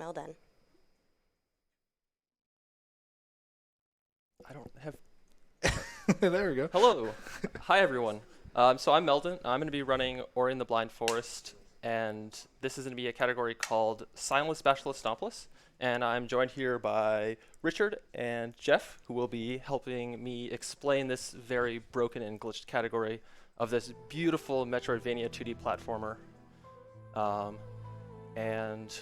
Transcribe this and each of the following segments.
Meldon. I don't have. There we go. Hello. Hi, everyone. So I'm Meldon. I'm going to be running Ori and the Blind Forest, and this is going to be a category called Sinless, Bashless, Stompless. And I'm joined here by Richard and Jeff, who will be helping me explain this very broken and glitched category of this beautiful Metroidvania 2D platformer. And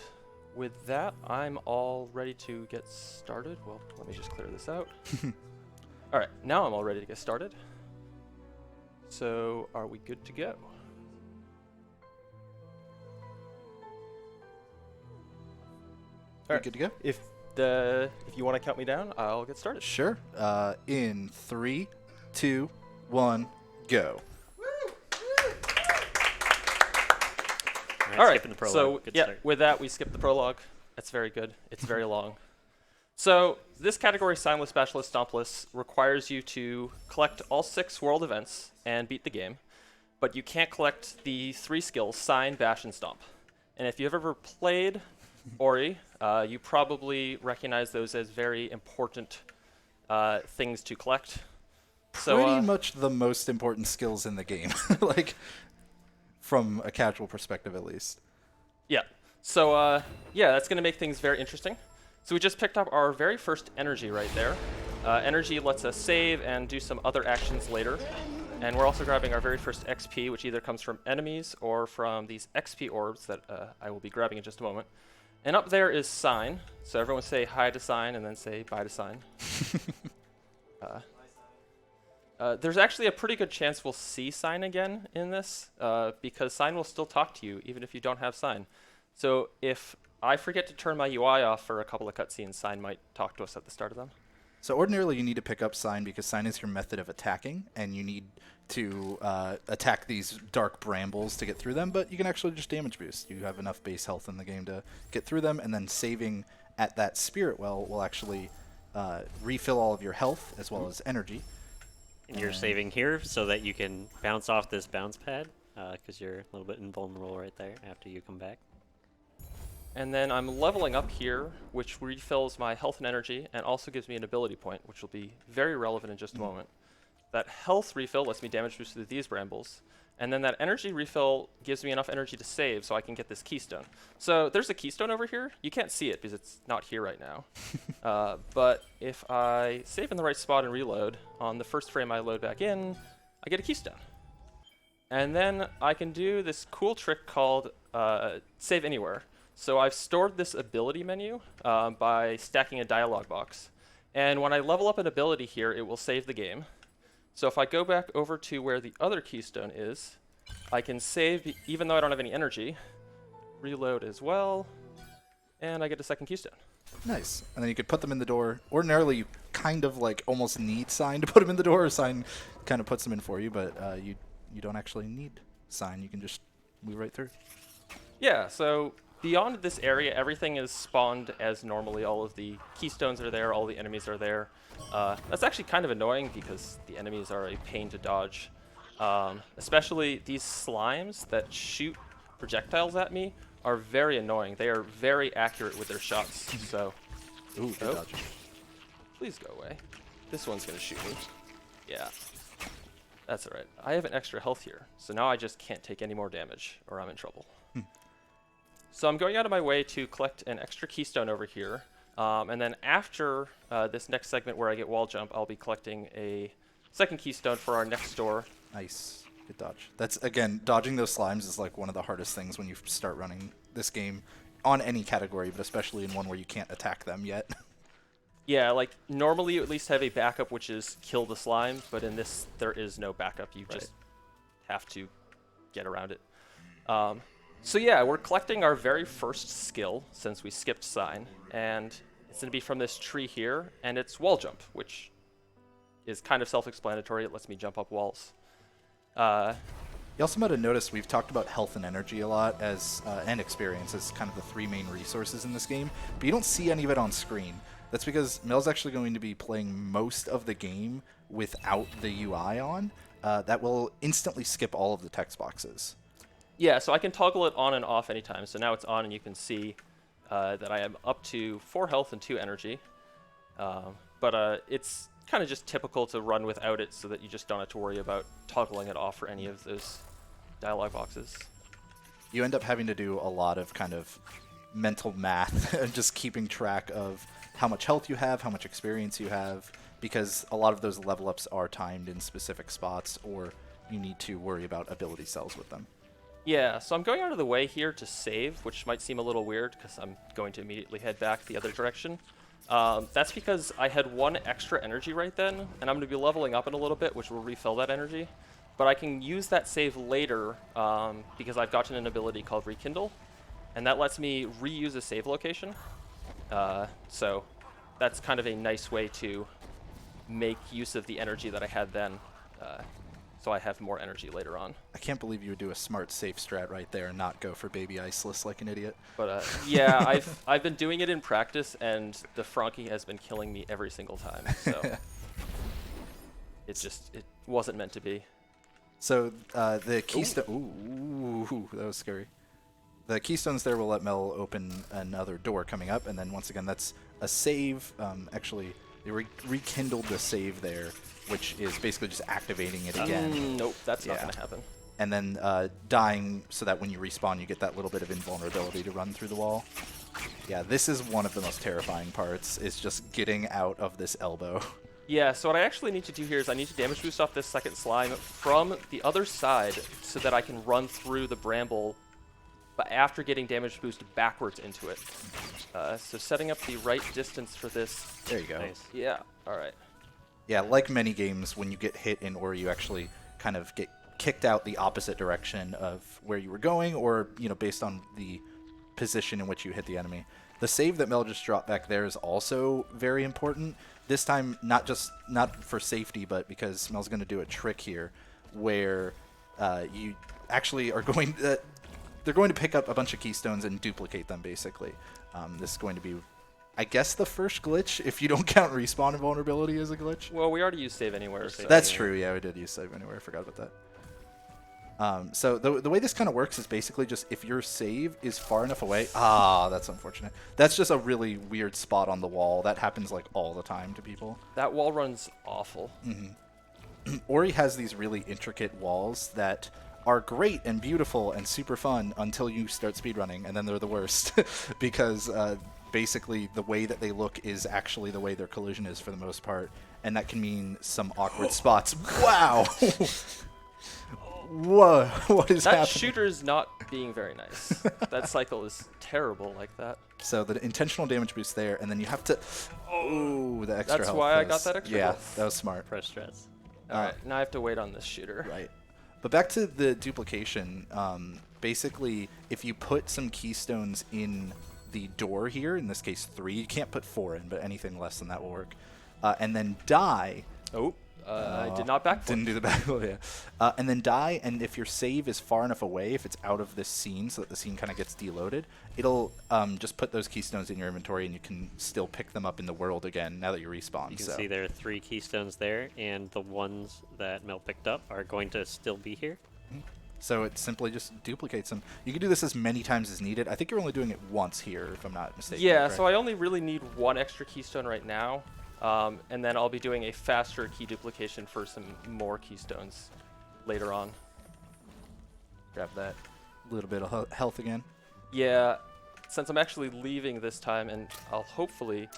with that, I'm all ready to get started. Well, let me just clear this out. All right, now I'm all ready to get started. So, are we good to go? All right, good to go? If you want to count me down, I'll get started. Sure. In 3, 2, 1, go. All right, skipping the prologue. so Good yeah, start. with that, we skip the prologue. That's very good. It's very long. So this category, Sinless, Bashless, Stompless, requires you to collect all 6 world events and beat the game, but you can't collect the 3 skills, Sign, Bash, and Stomp. And if you've ever played Ori, you probably recognize those as very important things to collect. Pretty much the most important skills in the game, like from a casual perspective at least. Yeah. So yeah, that's going to make things very interesting. So we just picked up our very first energy right there. Energy lets us save and do some other actions later. And we're also grabbing our very first XP, which either comes from enemies or from these XP orbs that I will be grabbing in just a moment. And up there is Sign. So everyone say hi to Sign and then say bye to Sign. There's actually a pretty good chance we'll see Sign again in this, because Sign will still talk to you even if you don't have Sign. So if I forget to turn my UI off for a couple of cutscenes, Sign might talk to us at the start of them. So ordinarily you need to pick up Sign because Sign is your method of attacking, and you need to attack these dark brambles to get through them, but you can actually just damage boost. You have enough base health in the game to get through them, and then saving at that spirit well will actually refill all of your health as well as energy. And you're saving here so that you can bounce off this bounce pad, because you're a little bit invulnerable right there after you come back. And then I'm leveling up here, which refills my health and energy, and also gives me an ability point, which will be very relevant in just a moment. That health refill lets me damage boost through these brambles, and then that energy refill gives me enough energy to save so I can get this keystone. So there's a keystone over here. You can't see it because it's not here right now. But if I save in the right spot and reload, on the first frame I load back in, I get a keystone. And then I can do this cool trick called Save Anywhere. So I've stored this ability menu by stacking a dialog box. And when I level up an ability here, it will save the game. So if I go back over to where the other keystone is, I can save even though I don't have any energy, reload as well, and I get a second keystone. Nice. And then you could put them in the door. Ordinarily you kind of like almost need Sign to put them in the door, or Sign kind of puts them in for you, but you don't actually need Sign. You can just move right through. Yeah, so beyond this area, everything is spawned as normally. All of the keystones are there, all the enemies are there. That's actually kind of annoying because the enemies are a pain to dodge. Especially these slimes that shoot projectiles at me are very annoying. They are very accurate with their shots. So, Ooh, good dodge. please go away. This one's gonna shoot me. Yeah, that's all right. I have an extra health here, so now I just can't take any more damage or I'm in trouble. So I'm going out of my way to collect an extra keystone over here. And then after this next segment where I get wall jump, I'll be collecting a second keystone for our next door. Nice. Good dodge. That's, again, dodging those slimes is like one of the hardest things when you start running this game on any category, but especially in one where you can't attack them yet. Yeah, like normally you at least have a backup, which is kill the slime, but in this there is no backup. You just have to get around it. So yeah, we're collecting our very first skill since we skipped Sign, and it's going to be from this tree here, and it's wall jump, which is kind of self-explanatory. It lets me jump up walls. You also might have noticed we've talked about health and energy a lot as and experience as kind of the 3 main resources in this game, but you don't see any of it on screen. That's because Mel's actually going to be playing most of the game without the UI on. That will instantly skip all of the text boxes. Yeah, so I can toggle it on and off anytime. So now it's on and you can see that I am up to 4 health and 2 energy. But it's kind of just typical to run without it so that you just don't have to worry about toggling it off for any of those dialogue boxes. You end up having to do a lot of kind of mental math and just keeping track of how much health you have, how much experience you have, because a lot of those level ups are timed in specific spots, or you need to worry about ability cells with them. Yeah, so I'm going out of the way here to save, which might seem a little weird because I'm going to immediately head back the other direction. That's because I had 1 extra energy right then, and I'm going to be leveling up in a little bit, which will refill that energy. But I can use that save later because I've gotten an ability called Rekindle, and that lets me reuse a save location. So that's kind of a nice way to make use of the energy that I had then, so I have more energy later on. I can't believe you would do a smart safe strat right there and not go for baby Iceless like an idiot. But yeah, I've been doing it in practice, and the Frankie has been killing me every single time. So it wasn't meant to be. So the keystone. Ooh, that was scary. The keystones there will let Mel open another door coming up, and then once again, that's a save. Actually, they rekindled the save there, which is basically just activating it again. Nope, that's not going to happen. And then dying so that when you respawn, you get that little bit of invulnerability to run through the wall. Yeah, this is one of the most terrifying parts, is just getting out of this elbow. Yeah, so what I actually need to do here is I need to damage boost off this second slime from the other side so that I can run through the bramble, but after getting damage boost backwards into it. So setting up the right distance for this. There you go. Nice. Yeah, all right. Yeah, like many games, when you get hit in Ori, you actually kind of get kicked out the opposite direction of where you were going, or based on the position in which you hit the enemy. The save that Mel just dropped back there is also very important. This time, not for safety, but because Mel's going to do a trick here, where you actually are going. They're going to pick up a bunch of keystones and duplicate them, basically. This is going to be, I guess, the first glitch, if you don't count respawn invulnerability as a glitch. Well, we already used save anywhere. So. That's true, yeah, we did use save anywhere. I forgot about that. So the way this kind of works is basically just if your save is far enough away. Ah, that's unfortunate. That's just a really weird spot on the wall. That happens like all the time to people. That wall runs awful. Mm-hmm. Ori has these really intricate walls that are great and beautiful and super fun until you start speedrunning, and then they're the worst because basically the way that they look is actually the way their collision is for the most part, and that can mean some awkward spots. Wow! Whoa, what is happening? That shooter is not being very nice. That cycle is terrible like that. So the intentional damage boost there, and then you have to... Oh, the extra That's health. why I got that extra Yeah, health. that was smart. Press stress. Alright, now I have to wait on this shooter. Right. But back to the duplication, basically, if you put some keystones in the door here, in this case 3, you can't put 4 in, but anything less than that will work, and then die... Oh, I did not backflip. Didn't do the backflip, yeah. And then die, and if your save is far enough away, if it's out of this scene so that the scene kind of gets deloaded, it'll just put those keystones in your inventory, and you can still pick them up in the world again now that you respawn. You can see there are 3 keystones there, and the ones that Mel picked up are going to still be here. So it simply just duplicates them. You can do this as many times as needed. I think you're only doing it once here, if I'm not mistaken. Yeah, correct? so I only really need 1 extra keystone right now. And then I'll be doing a faster key duplication for some more keystones later on. Grab that little bit of health again. Yeah, since I'm actually leaving this time, and I'll hopefully...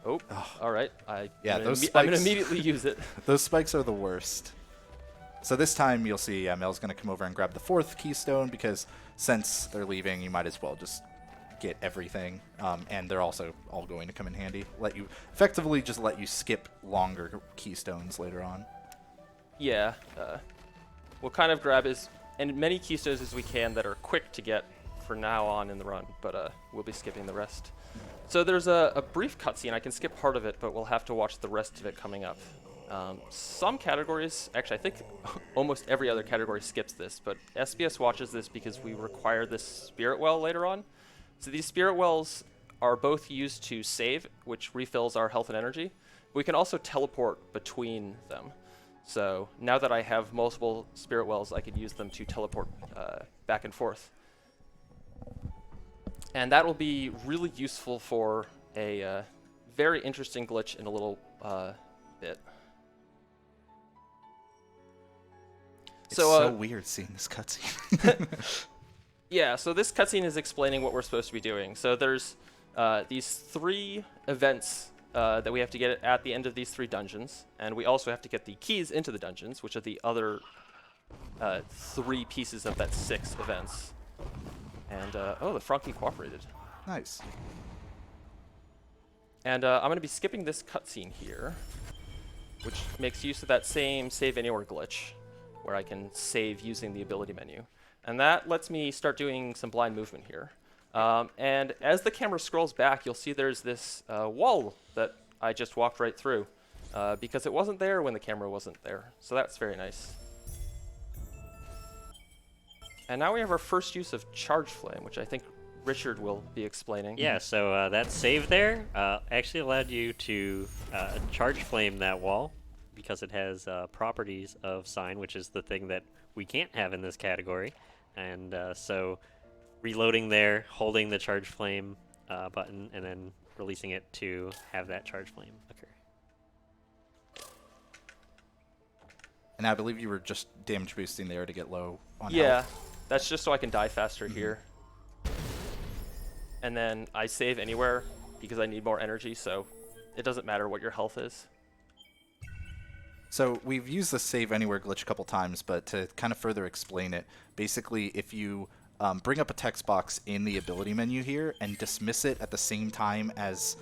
Oh, all right. I'm going to immediately use it. Those spikes are the worst. So this time you'll see Mel's going to come over and grab the 4th keystone, because since they're leaving, you might as well just get everything, and they're also all going to come in handy. Effectively just let you skip longer keystones later on. Yeah, we'll kind of grab as many keystones as we can that are quick to get for now on in the run, but we'll be skipping the rest. So there's a brief cutscene. I can skip part of it, but we'll have to watch the rest of it coming up. Some categories, actually I think almost every other category skips this, but SBS watches this because we require this spirit well later on. So these spirit wells are both used to save, which refills our health and energy. We can also teleport between them. So now that I have multiple spirit wells, I could use them to teleport back and forth. And that will be really useful for a very interesting glitch in a little bit. It's so weird seeing this cutscene. Yeah, so this cutscene is explaining what we're supposed to be doing. So there's these 3 events that we have to get at the end of these 3 dungeons, and we also have to get the keys into the dungeons, which are the other 3 pieces of that 6 events. And, oh, the Frankie cooperated. Nice. And I'm going to be skipping this cutscene here, which makes use of that same Save Anywhere glitch, where I can save using the ability menu. And that lets me start doing some blind movement here. And as the camera scrolls back, you'll see there's this wall that I just walked right through, because it wasn't there when the camera wasn't there. So that's very nice. And now we have our first use of Charge Flame, which I think Richard will be explaining. Yeah, so that save there actually allowed you to charge flame that wall because it has properties of sign, which is the thing that we can't have in this category. And so reloading there, holding the charge flame button, and then releasing it to have that charge flame occur. And I believe you were just damage boosting there to get low on Yeah, health. that's just so I can die faster here. And then I save anywhere because I need more energy, so it doesn't matter what your health is. So we've used the save anywhere glitch a couple times, but to kind of further explain it, basically if you bring up a text box in the ability menu here and dismiss it at the same time as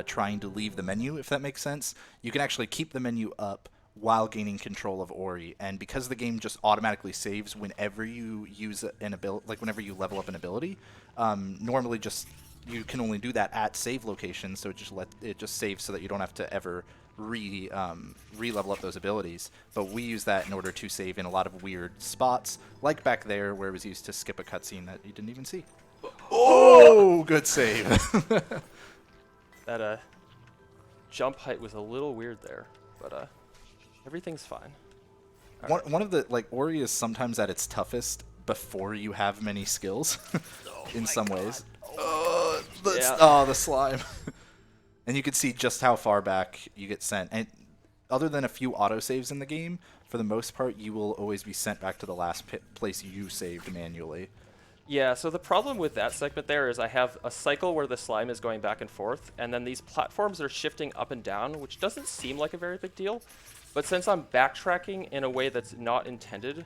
trying to leave the menu, if that makes sense, you can actually keep the menu up while gaining control of Ori. And because the game just automatically saves whenever you use an ability, like whenever you level up an ability, normally just you can only do that at save locations, so it just saves so that you don't have to ever re-level up those abilities. But we use that in order to save in a lot of weird spots, like back there where it was used to skip a cutscene that you didn't even see. Oh, good save. That jump height was a little weird there, but everything's fine. One of the, like, Ori is sometimes at its toughest before you have many skills in some ways. The slime. And you can see just how far back you get sent. And other than a few autosaves in the game, for the most part, you will always be sent back to the last place you saved manually. Yeah, so the problem with that segment there is I have a cycle where the slime is going back and forth, and then these platforms are shifting up and down, which doesn't seem like a very big deal. But since I'm backtracking in a way that's not intended,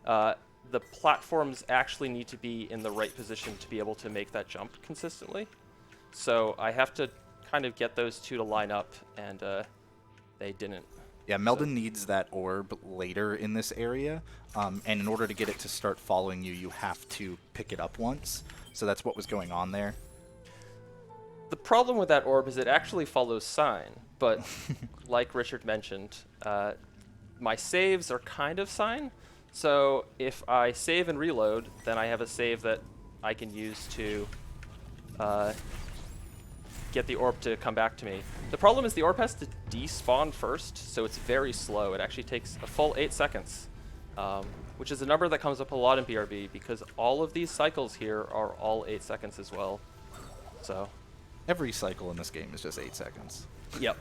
the platforms actually need to be in the right position to be able to make that jump consistently. So I have to kind of get those two to line up, and they didn't. Yeah, Meldon needs that orb later in this area, and in order to get it to start following you, you have to pick it up once. So that's what was going on there. The problem with that orb is it actually follows sign, but like Richard mentioned, my saves are kind of sign. So if I save and reload, then I have a save that I can use to get the orb to come back to me. The problem is the orb has to despawn first, so it's very slow. It actually takes a full 8 seconds, which is a number that comes up a lot in BRB because all of these cycles here are all 8 seconds as well. So every cycle in this game is just 8 seconds. Yep.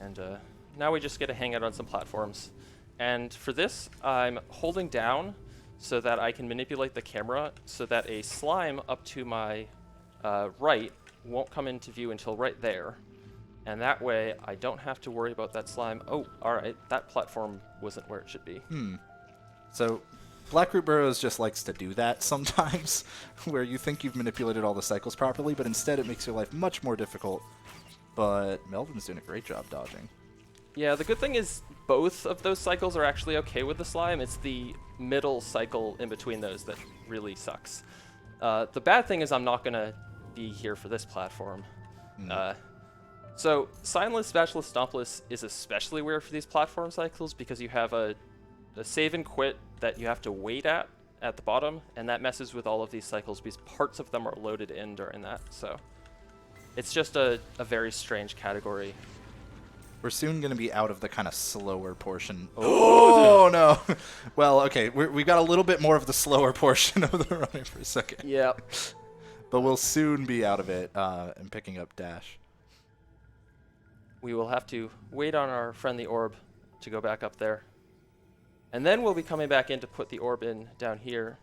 And now we just get to hang out on some platforms. And for this, I'm holding down so that I can manipulate the camera so that a slime up to my right won't come into view until right there. And that way, I don't have to worry about that slime. Oh, alright, that platform wasn't where it should be. So Blackroot Burrows just likes to do that sometimes, where you think you've manipulated all the cycles properly, but instead it makes your life much more difficult. But Meldon's doing a great job dodging. Yeah, the good thing is both of those cycles are actually okay with the slime. It's the middle cycle in between those that really sucks. The bad thing is I'm not going to be here for this platform. So Sinless, Bashless, Stompless is especially weird for these platform cycles because you have a save and quit that you have to wait at the bottom, and that messes with all of these cycles because parts of them are loaded in during that. So it's just a very strange category. We're soon going to be out of the kind of slower portion. Oh, no. Well, okay. We've got a little bit more of the slower portion of the running for a second. Yep. But we'll soon be out of it and picking up dash. We will have to wait on our friendly orb to go back up there. And then we'll be coming back in to put the orb in down here.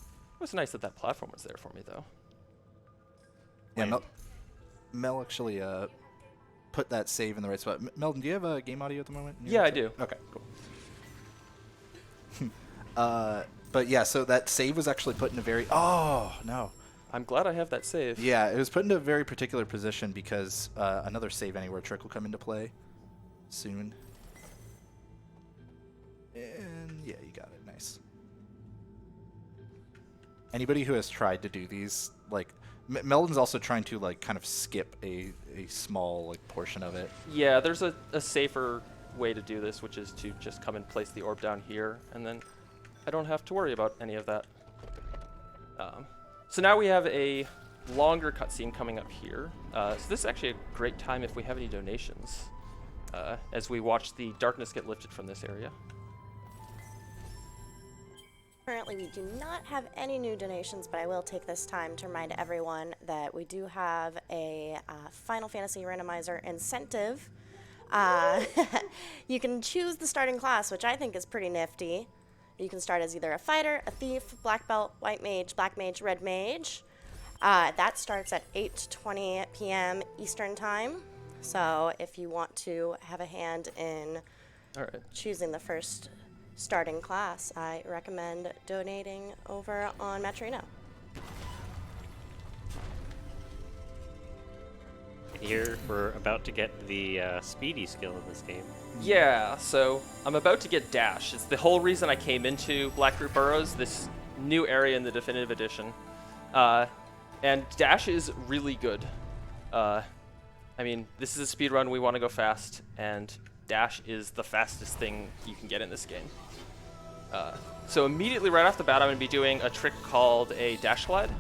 It was nice that that platform was there for me, though. Yeah, Mel actually put that save in the right spot. Meldon, do you have a game audio at the moment? Yeah, I do. Okay, cool. But yeah, so that save was actually put in a very... Oh, no. I'm glad I have that save. Yeah, it was put into a very particular position because another save anywhere trick will come into play soon. And yeah, you got it. Nice. Anybody who has tried to do these, like, Meldon's also trying to like kind of skip a small like portion of it. Yeah, there's a safer way to do this, which is to just come and place the orb down here, and then I don't have to worry about any of that. So now we have a longer cutscene coming up here. So this is actually a great time if we have any donations, as we watch the darkness get lifted from this area. Currently, we do not have any new donations, but I will take this time to remind everyone that we do have a Final Fantasy randomizer incentive. You can choose the starting class, which I think is pretty nifty. You can start as either a fighter, a thief, black belt, white mage, black mage, red mage. That starts at 8:20 p.m. Eastern Time. So if you want to have a hand in choosing the first starting class, I recommend donating over on Matrino. Here we're about to get the speedy skill in this game. Yeah, so I'm about to get dash. It's the whole reason I came into Blackroot Burrows, this new area in the definitive edition. And dash is really good. I mean, this is a speed run, we want to go fast, and dash is the fastest thing you can get in this game. So immediately right off the bat, I'm going to be doing a trick called a dash glide,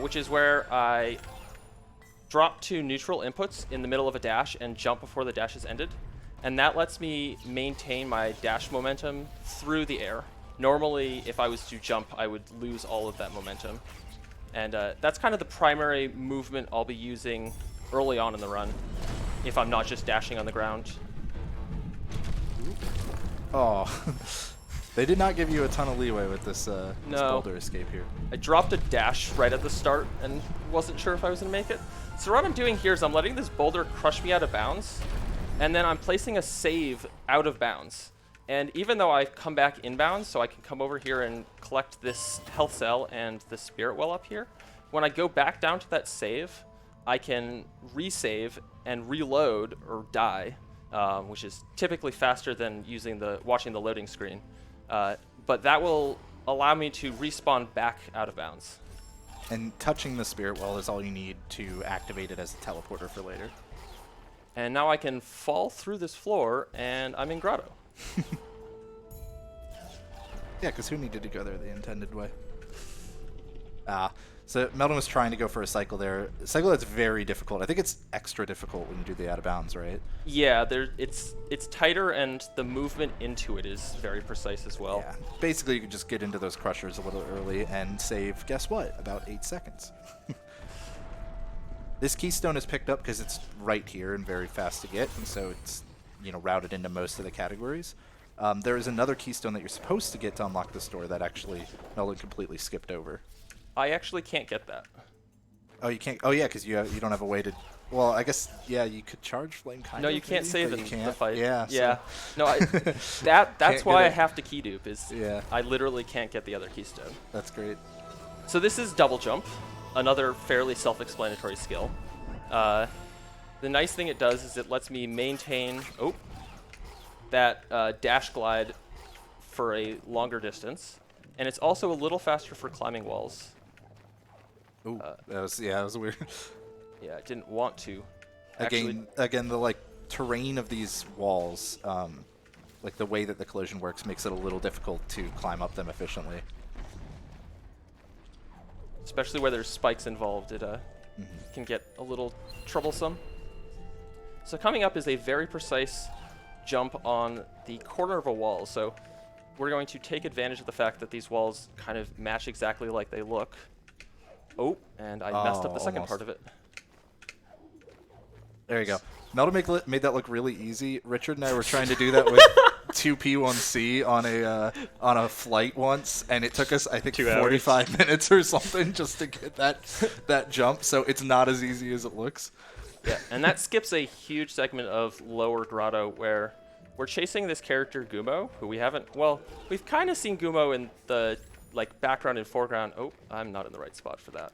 which is where I drop two neutral inputs in the middle of a dash and jump before the dash is ended. And that lets me maintain my dash momentum through the air. Normally, if I was to jump, I would lose all of that momentum. And that's kind of the primary movement I'll be using early on in the run, if I'm not just dashing on the ground. Oh, they did not give you a ton of leeway with this, this No. boulder escape here. I dropped a dash right at the start and wasn't sure if I was going to make it. So what I'm doing here is I'm letting this boulder crush me out of bounds, and then I'm placing a save out of bounds. And even though I come back inbounds, so I can come over here and collect this health cell and the spirit well up here, when I go back down to that save, I can resave and reload or die, which is typically faster than watching the loading screen. But that will allow me to respawn back out of bounds. And touching the spirit well is all you need to activate it as a teleporter for later. And now I can fall through this floor, and I'm in Grotto. Yeah, because who needed to go there the intended way? So Meldon was trying to go for a cycle there. A cycle that's very difficult. I think it's extra difficult when you do the out of bounds, right? Yeah, it's tighter, and the movement into it is very precise as well. Yeah. Basically, you can just get into those crushers a little early and save, guess what, about 8 seconds. This keystone is picked up because it's right here and very fast to get, and so it's routed into most of the categories. There is another keystone that you're supposed to get to unlock this door that actually Meldon completely skipped over. I actually can't get that. Oh, you can't. Oh, yeah, because you don't have a way to. Well, I guess you could charge flame kind No, of. you can't save but in you can't. the fight. Yeah. Yeah. So No, that's Can't why get I it. have to key dupe. Is Yeah. I literally can't get the other keystone. That's great. So this is double jump, another fairly self-explanatory skill. The nice thing it does is it lets me maintain that dash glide for a longer distance, and it's also a little faster for climbing walls. Ooh, that was weird. Yeah, I didn't want to. Again, the terrain of these walls, like the way that the collision works, makes it a little difficult to climb up them efficiently. Especially where there's spikes involved, it can get a little troublesome. So coming up is a very precise jump on the corner of a wall. So we're going to take advantage of the fact that these walls kind of match exactly like they look. Oh, and I messed up the second part of it. There you go. Meldon made that look really easy. Richard and I were trying to do that with 2P1C on a flight once, and it took us, I think, 45 minutes or something just to get that jump. So it's not as easy as it looks. Yeah, and that skips a huge segment of Lower Grotto where we're chasing this character Gumo, who we haven't. Well, we've kind of seen Gumo in the background and foreground. Oh, I'm not in the right spot for that.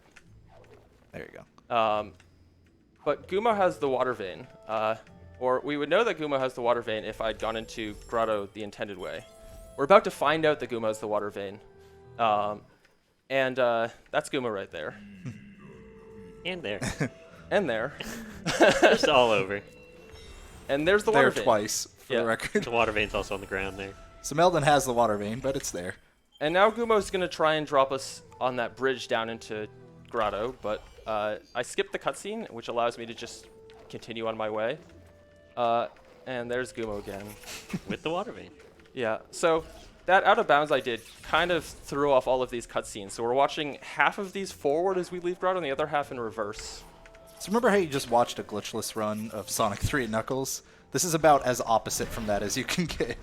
There you go. But Gumo has the water vein, or we would know that Gumo has the water vein if I'd gone into Grotto the intended way. We're about to find out that Gumo has the water vein, and that's Gumo right there. And there. And there. Just all over. And there's the water There vein. twice, for the record. The water vein's also on the ground there. So Meldon has the water vein, but it's there. And now Gumo's going to try and drop us on that bridge down into Grotto, but I skipped the cutscene, which allows me to just continue on my way. And there's Gumo again. With the water vein. Yeah, so that out of bounds I did kind of threw off all of these cutscenes. So we're watching half of these forward as we leave Grotto and the other half in reverse. So remember how you just watched a glitchless run of Sonic 3 at Knuckles? This is about as opposite from that as you can get.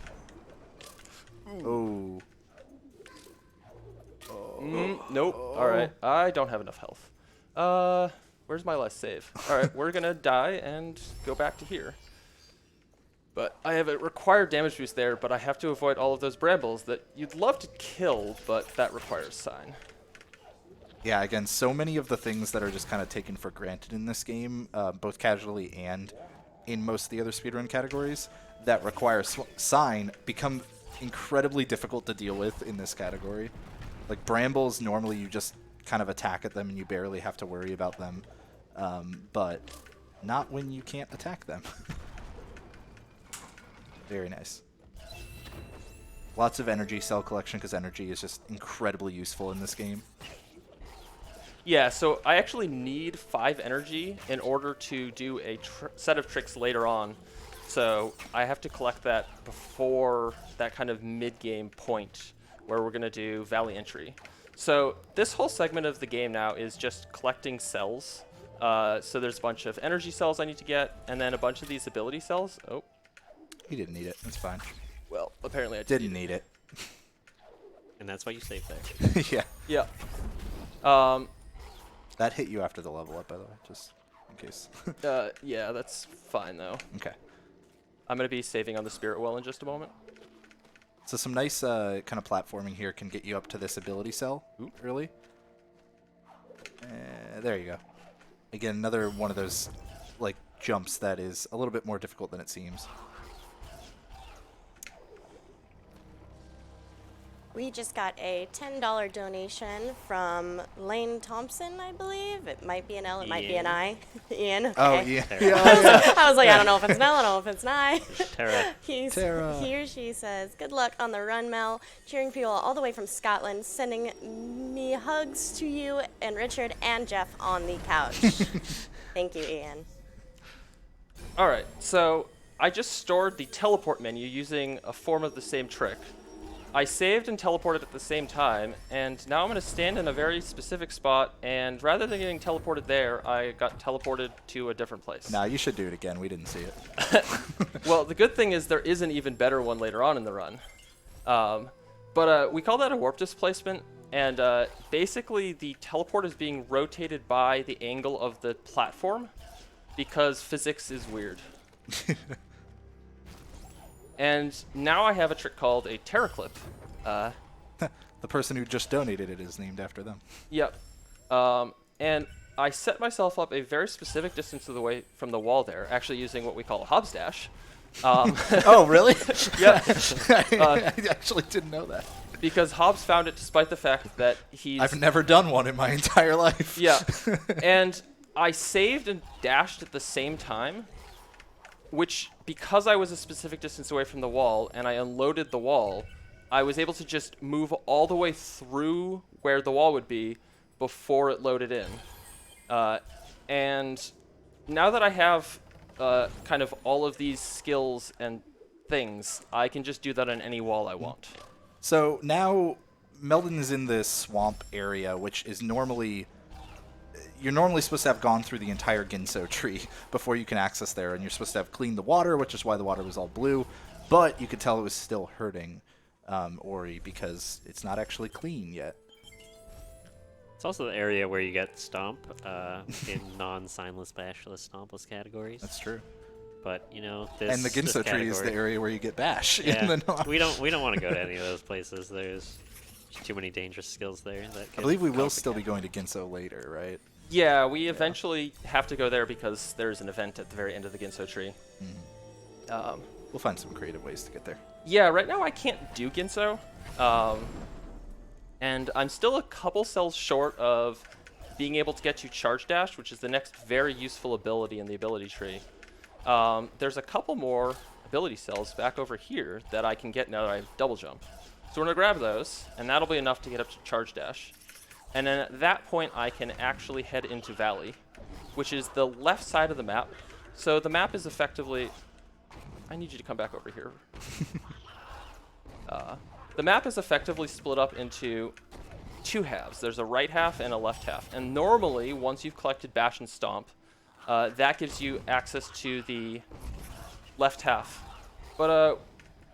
Oh. Nope. All right. I don't have enough health. Where's my last save? All right, we're going to die and go back to here. But I have a required damage boost there, but I have to avoid all of those brambles that you'd love to kill, but that requires sign. Yeah, again, so many of the things that are just kind of taken for granted in this game, both casually and in most of the other speedrun categories, that require sign become incredibly difficult to deal with in this category. Like brambles, normally you just kind of attack at them and you barely have to worry about them, but not when you can't attack them. Very nice. Lots of energy cell collection because energy is just incredibly useful in this game. Yeah, so I actually need 5 energy in order to do a set of tricks later on. So I have to collect that before that kind of mid-game point where we're going to do Valley Entry. So this whole segment of the game now is just collecting cells. So there's a bunch of energy cells I need to get, and then a bunch of these ability cells. Oh. You didn't need it. It's fine. Well, apparently I Didn't need it. And that's why you saved there. Yeah. Yeah. That hit you after the level up, by the way, just in case. Yeah, that's fine, though. Okay. I'm going to be saving on the Spirit Well in just a moment. So some nice kind of platforming here can get you up to this ability cell early. There you go. Again, another one of those like jumps that is a little bit more difficult than it seems. We just got a $10 donation from Lane Thompson, I believe. It might be an L, it might be an I. Ian, okay. Oh, yeah. I was like, I don't know if it's an L, I don't know if it's an I. Tara. Tara. He or she says, good luck on the run, Mel. Cheering people all the way from Scotland, sending me hugs to you and Richard and Jeff on the couch. Thank you, Ian. All right, so I just stored the teleport menu using a form of the same trick. I saved and teleported at the same time, and now I'm going to stand in a very specific spot, and rather than getting teleported there, I got teleported to a different place. Nah, you should do it again. We didn't see it. Well, the good thing is there is an even better one later on in the run. But we call that a warp displacement, and basically the teleport is being rotated by the angle of the platform, because physics is weird. And now I have a trick called a Terraclip. The person who just donated it is named after them. Yep. And I set myself up a very specific distance away from the wall there, actually using what we call a Hobbs dash. Oh, really? Yeah. I actually didn't know that. Because Hobbs found it despite the fact that he's... I've never done one in my entire life. Yeah. And I saved and dashed at the same time, which, because I was a specific distance away from the wall and I unloaded the wall, I was able to just move all the way through where the wall would be before it loaded in. And now that I have kind of all of these skills and things, I can just do that on any wall I want. So now Meldon is in this swamp area, which is normally... You're normally supposed to have gone through the entire Ginso tree before you can access there, and you're supposed to have cleaned the water, which is why the water was all blue, but you could tell it was still hurting Ori because it's not actually clean yet. It's also the area where you get Stomp in non-Sinless, Bashless, Stompless categories. That's true. But you know, this And the Ginso this tree is the category- area where you get Bash. Yeah, In the non- we don't want to go to any of those places. There's too many dangerous skills there. That I believe we will cause still be the going to Ginso later, right? Yeah, we eventually have to go there because there's an event at the very end of the Ginso tree. We'll find some creative ways to get there. Yeah, right now I can't do Ginso. And I'm still a couple cells short of being able to get to Charge Dash, which is the next very useful ability in the ability tree. There's a couple more ability cells back over here that I can get now that I have Double Jump. So we're going to grab those, and that'll be enough to get up to Charge Dash. And then at that point, I can actually head into Valley, which is the left side of the map. So the map is effectively... I need you to come back over here. The map is effectively split up into two halves. There's a right half and a left half. And normally, once you've collected Bash and Stomp, that gives you access to the left half. But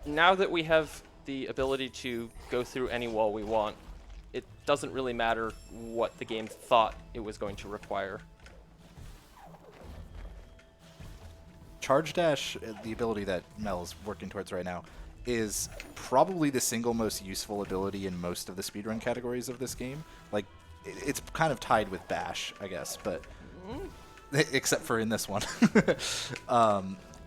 now that we have the ability to go through any wall we want, it doesn't really matter what the game thought it was going to require. Charge Dash, the ability that Mel is working towards right now, is probably the single most useful ability in most of the speedrun categories of this game. Like, it's kind of tied with Bash, I guess, but except for in this one.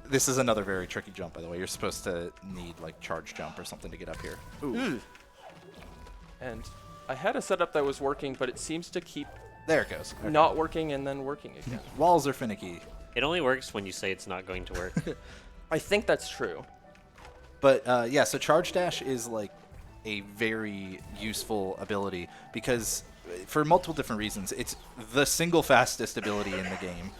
This is another very tricky jump, by the way. You're supposed to need like charge jump or something to get up here. Ooh. And I had a setup that was working, but it seems to keep There it goes. Okay. not working and then working again. Walls are finicky. It only works when you say it's not going to work. I think that's true. But yeah, so Charge Dash is like a very useful ability because for multiple different reasons. It's the single fastest ability in the game.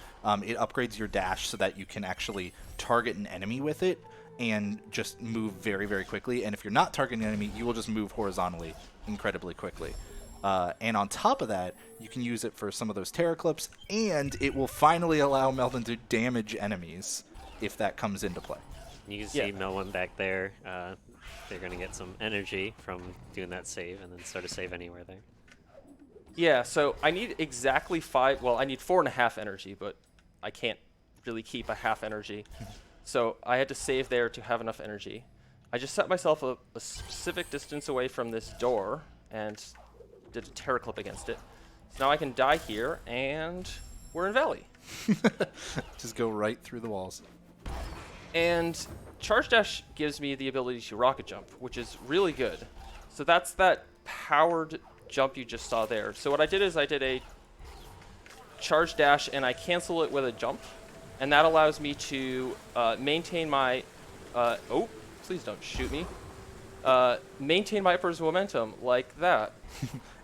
It upgrades your dash so that you can actually target an enemy with it and just move very, very quickly. And if you're not targeting an enemy, you will just move horizontally incredibly quickly. And on top of that, you can use it for some of those Terra Clips, and it will finally allow Meldon to damage enemies if that comes into play. You can see Meldon back there. They're going to get some energy from doing that save and then start a save anywhere there. Yeah, so I need exactly 5, well, I need 4.5 energy, but I can't really keep a half energy. So I had to save there to have enough energy. I just set myself a specific distance away from this door and did a Terra Clip against it. So now I can die here, and we're in Valley. Just go right through the walls. And Charge Dash gives me the ability to rocket jump, which is really good. So that's that powered jump you just saw there. So what I did is I did a Charge Dash, and I cancel it with a jump. And that allows me to maintain my... oh, please don't shoot me. Maintain my upwards momentum like that.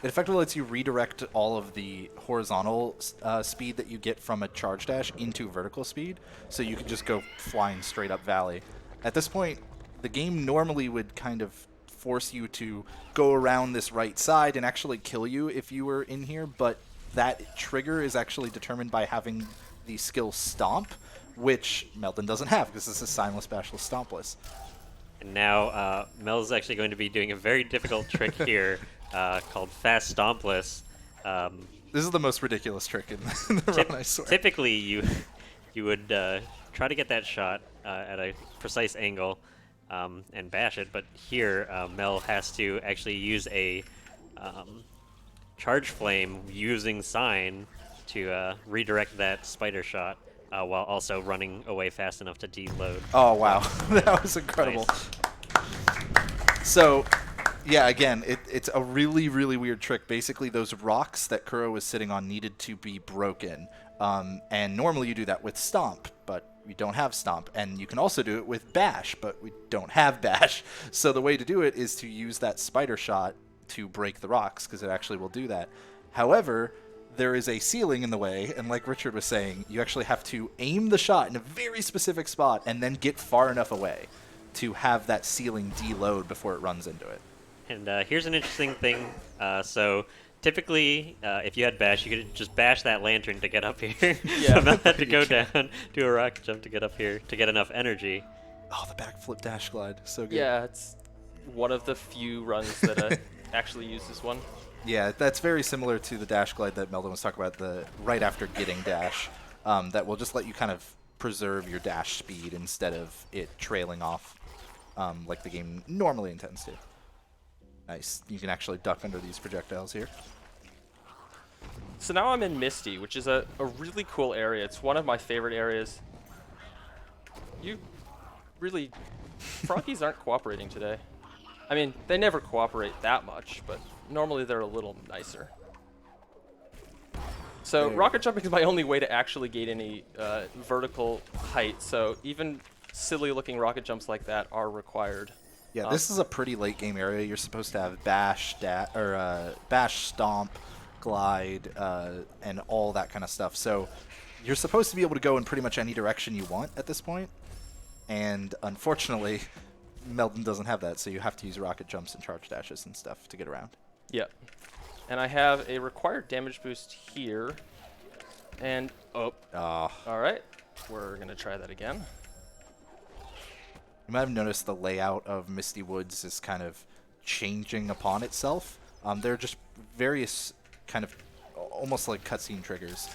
It effectively lets you redirect all of the horizontal speed that you get from a charge dash into vertical speed, so you can just go flying straight up Valley. At this point, the game normally would kind of force you to go around this right side and actually kill you if you were in here, but that trigger is actually determined by having the skill Stomp, which Meldon doesn't have because this is Sinless, Bashless, Stompless. And now Mel is actually going to be doing a very difficult trick here called Fast Stompless. This is the most ridiculous trick in the run, I swear. Typically, you would try to get that shot at a precise angle and bash it, but here Mel has to actually use a charge flame using Sign to redirect that spider shot while also running away fast enough to deload. Oh, wow. That was incredible. Nice. So, yeah, again, it's a really, really weird trick. Basically, those rocks that Kuro was sitting on needed to be broken. And normally you do that with Stomp, but we don't have Stomp. And you can also do it with Bash, but we don't have Bash. So the way to do it is to use that spider shot to break the rocks, because it actually will do that. However, there is a ceiling in the way, and like Richard was saying, you actually have to aim the shot in a very specific spot and then get far enough away to have that ceiling deload before it runs into it. And here's an interesting thing. So typically, if you had bash, you could just bash that lantern to get up here. Yeah. So Mel had to go down, do a rocket jump to get up here to get enough energy. Oh, the backflip dash glide, so good. Yeah, it's one of the few runs that actually uses one. Yeah, that's very similar to the dash glide that Meldon was talking about, the right after getting dash, that will just let you kind of preserve your dash speed instead of it trailing off like the game normally intends to. Nice. You can actually duck under these projectiles here. So now I'm in Misty, which is a really cool area. It's one of my favorite areas. You really... Froggies aren't cooperating today. I mean, they never cooperate that much, but normally they're a little nicer. So rocket jumping is my only way to actually gain any vertical height, so even silly-looking rocket jumps like that are required. Yeah, this is a pretty late game area. You're supposed to have bash, bash, stomp, glide, and all that kind of stuff. So you're supposed to be able to go in pretty much any direction you want at this point. And unfortunately, Meldon doesn't have that, so you have to use rocket jumps and charge dashes and stuff to get around. Yep. And I have a required damage boost here. And, oh. All right. We're going to try that again. You might have noticed the layout of Misty Woods is kind of changing upon itself. There are just various kind of almost like cutscene triggers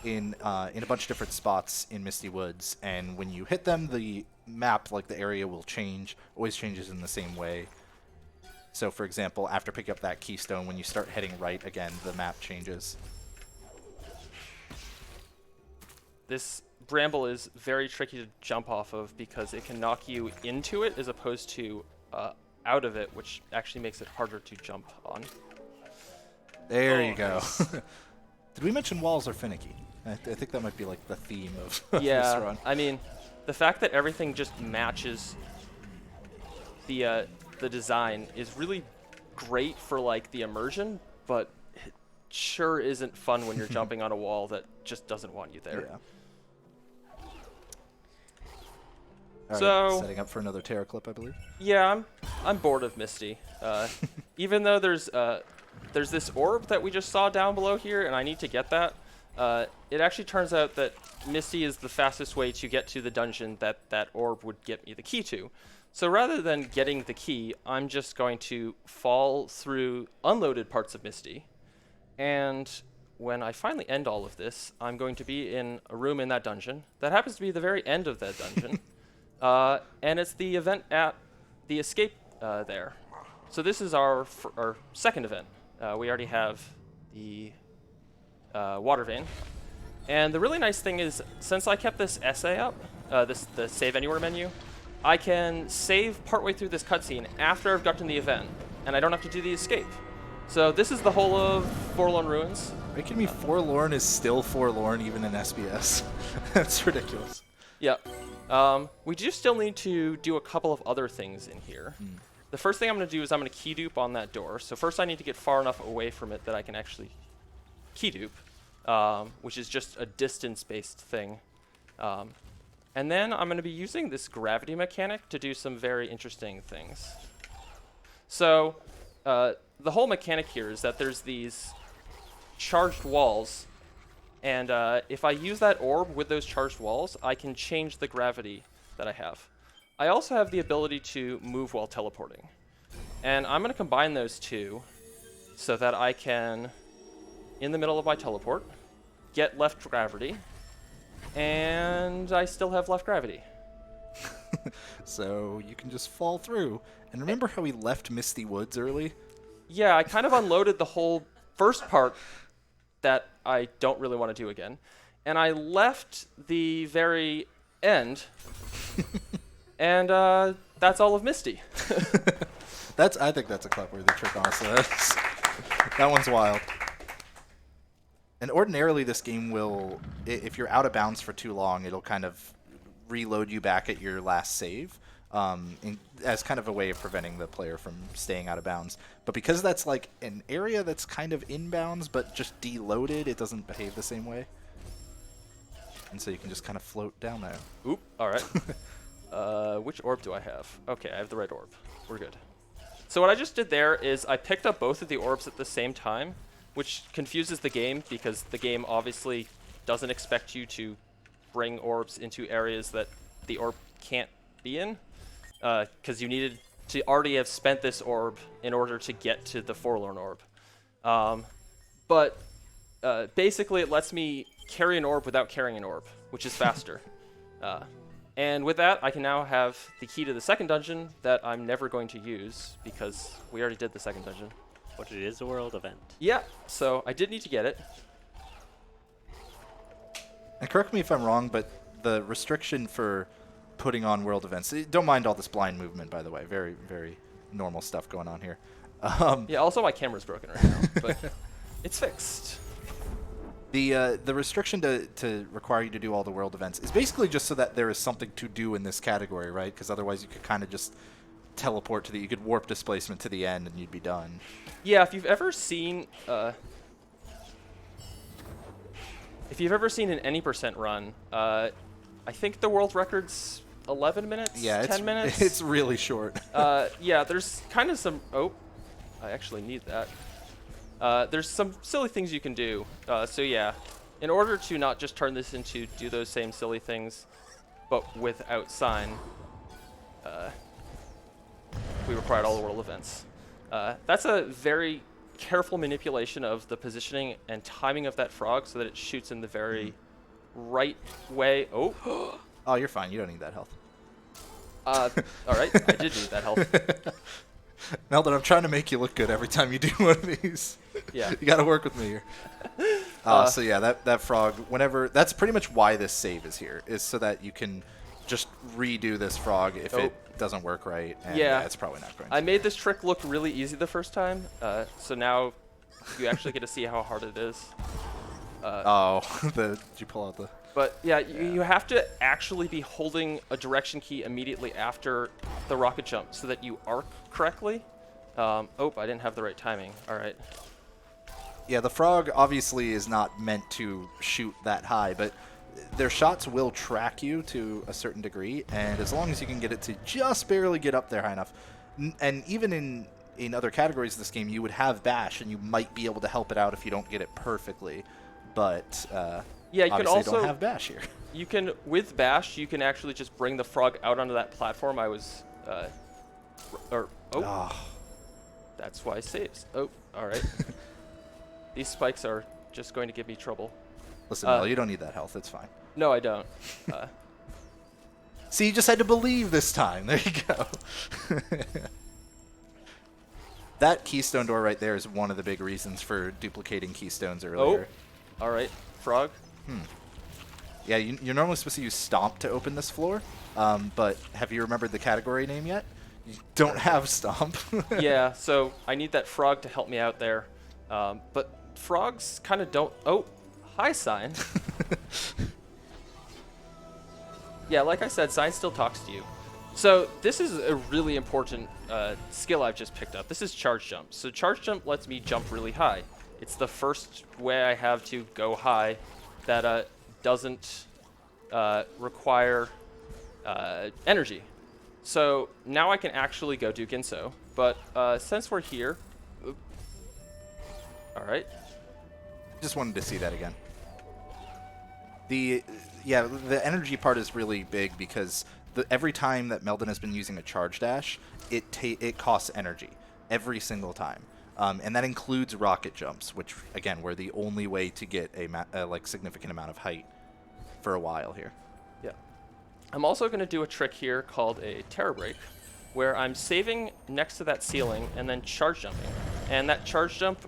in a bunch of different spots in Misty Woods, and when you hit them, the map, like the area, will change. Always changes in the same way. So, for example, after picking up that keystone, when you start heading right again, the map changes. This bramble is very tricky to jump off of because it can knock you into it as opposed to out of it, which actually makes it harder to jump on. There you go. Did we mention walls are finicky? I think that might be like the theme of this run. I mean, the fact that everything just matches the design is really great for like the immersion, but it sure isn't fun when you're jumping on a wall that just doesn't want you there. Yeah. All So right, setting up for another Terra clip, I believe. Yeah, I'm bored of Misty. Even though there's this orb that we just saw down below here, and I need to get that. It actually turns out that Misty is the fastest way to get to the dungeon that orb would get me the key to. So rather than getting the key, I'm just going to fall through unloaded parts of Misty. And when I finally end all of this, I'm going to be in a room in that dungeon that happens to be the very end of that dungeon. And it's the event at the escape there. So this is our second event. We already have the water vein. And the really nice thing is, since I kept this essay up, the save anywhere menu, I can save partway through this cutscene after I've gotten the event, and I don't have to do the escape. So this is the whole of Forlorn Ruins. Making me forlorn is still forlorn even in SBS. That's ridiculous. Yep. We do still need to do a couple of other things in here. The first thing I'm going to do is I'm going to key dupe on that door. So first I need to get far enough away from it that I can actually key dupe, which is just a distance-based thing. And then I'm going to be using this gravity mechanic to do some very interesting things. So the whole mechanic here is that there's these charged walls, and if I use that orb with those charged walls, I can change the gravity that I have. I also have the ability to move while teleporting. And I'm going to combine those two so that I can, in the middle of my teleport, get left gravity, and I still have left gravity. So you can just fall through. And remember how we left Misty Woods early? Yeah, I kind of unloaded the whole first part that I don't really want to do again. And I left the very end, and that's all of Misty. I think that's a clap-worthy trick, honestly. That one's wild. And ordinarily this game will, if you're out of bounds for too long, it'll kind of reload you back at your last save. as kind of a way of preventing the player from staying out of bounds. But because that's like an area that's kind of inbounds but just deloaded, it doesn't behave the same way. And so you can just kind of float down there. Oop, all right. Which orb do I have? Okay, I have the red orb. We're good. So what I just did there is I picked up both of the orbs at the same time, which confuses the game because the game obviously doesn't expect you to bring orbs into areas that the orb can't be in, because you needed to already have spent this orb in order to get to the Forlorn orb. But basically it lets me carry an orb without carrying an orb, which is faster. And with that, I can now have the key to the second dungeon that I'm never going to use because we already did the second dungeon. But it is a world event. Yeah, so I did need to get it. And correct me if I'm wrong, but the restriction for putting on world events, don't mind all this blind movement, by the way. Very, very normal stuff going on here. Yeah, also my camera's broken right now, but it's fixed. The restriction to require you to do all the world events is basically just so that there is something to do in this category, right? Because otherwise you could kind of just teleport to you could warp displacement to the end and you'd be done. Yeah, if you've ever seen an any percent run, I think the world record's 11 minutes, yeah, 10 minutes. It's really short. Yeah, there's kind of some. Oh, I actually need that. There's some silly things you can do. So yeah, in order to not just turn this into do those same silly things, but without sign, we required all the world events. That's a very careful manipulation of the positioning and timing of that frog so that it shoots in the very right way. Oh. Oh, you're fine. You don't need that health. All right, I did need that health. Meldon, I'm trying to make you look good every time you do one of these. Yeah. You got to work with me here. So yeah, that frog, that's pretty much why this save is here, is so that you can just redo this frog if it doesn't work right. And yeah, it's probably not going to. I made this trick look really easy the first time, so now you actually get to see how hard it is. Did you pull out the... But yeah, you have to actually be holding a direction key immediately after the rocket jump so that you arc correctly. I didn't have the right timing. All right. Yeah, the frog obviously is not meant to shoot that high, but their shots will track you to a certain degree, and as long as you can get it to just barely get up there high enough, and even in other categories of this game, you would have bash, and you might be able to help it out if you don't get it perfectly, but yeah, you obviously can also don't have bash here. You can, with bash, you can actually just bring the frog out onto that platform. I was, that's why saves. Oh, all right. These spikes are just going to give me trouble. Listen, Mel, you don't need that health. It's fine. No, I don't. See, you just had to believe this time. There you go. That keystone door right there is one of the big reasons for duplicating keystones earlier. Oh, all right. Frog. Yeah, you're normally supposed to use Stomp to open this floor, but have you remembered the category name yet? You don't have Stomp. Yeah, so I need that frog to help me out there. But frogs kind of don't... Oh, hi, Sign. Yeah, like I said, Sign still talks to you. So this is a really important skill I've just picked up. This is Charge Jump. So Charge Jump lets me jump really high. It's the first way I have to go high that doesn't require energy. So now I can actually go do Ginso. But since we're here... All right. Just wanted to see that again. The energy part is really big because every time that Meldon has been using a charge dash, it costs energy every single time, and that includes rocket jumps, which again were the only way to get a significant amount of height for a while here. Yeah. I'm also going to do a trick here called a Terror Break, where I'm saving next to that ceiling and then charge jumping. And that charge jump